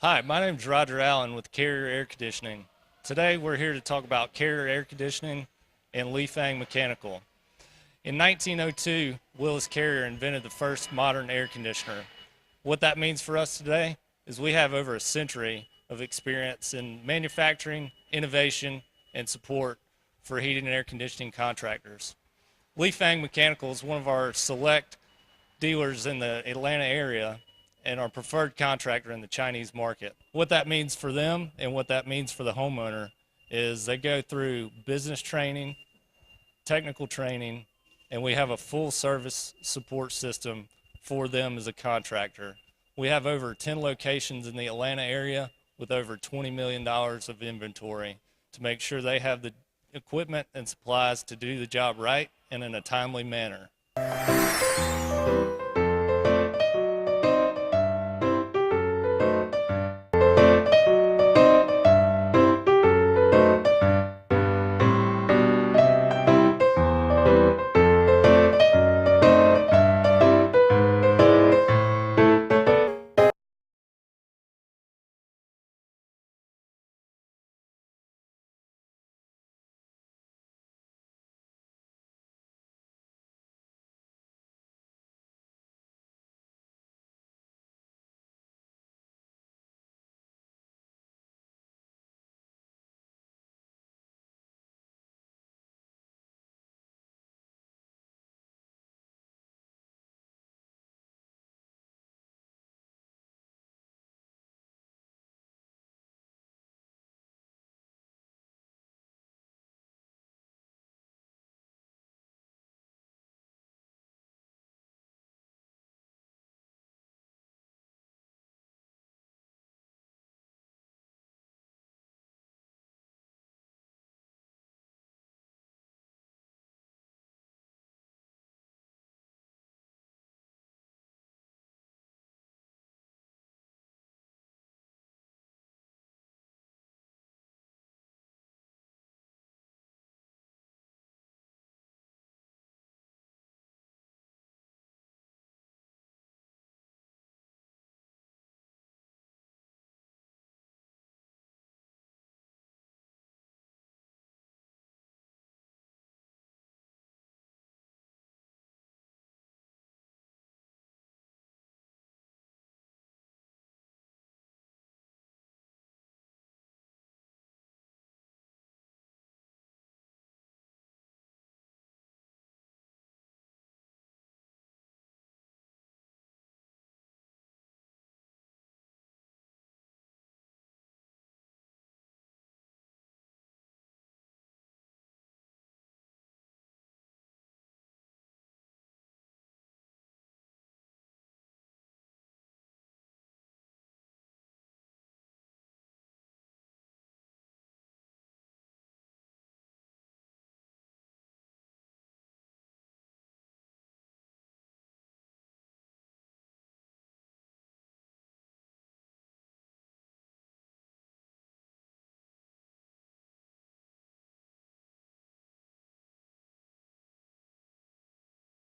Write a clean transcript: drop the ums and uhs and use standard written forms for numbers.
Hi, my name is Roger Allen with Carrier Air Conditioning. Today we're here to talk about Carrier Air Conditioning and Li Fang Mechanical. In 1902, Willis Carrier invented the first modern air conditioner. What that means for us today is we have over a century of experience in manufacturing, innovation, and support for heating and air conditioning contractors. Li Fang Mechanical is one of our select dealers in the Atlanta area and our preferred contractor in the Chinese market. What that means for them and what that means for the homeowner is they go through business training, technical training, and we have a full service support system for them as a contractor. We have over 10 locations in the Atlanta area with over $20 million of inventory to make sure they have the equipment and supplies to do the job right and in a timely manner.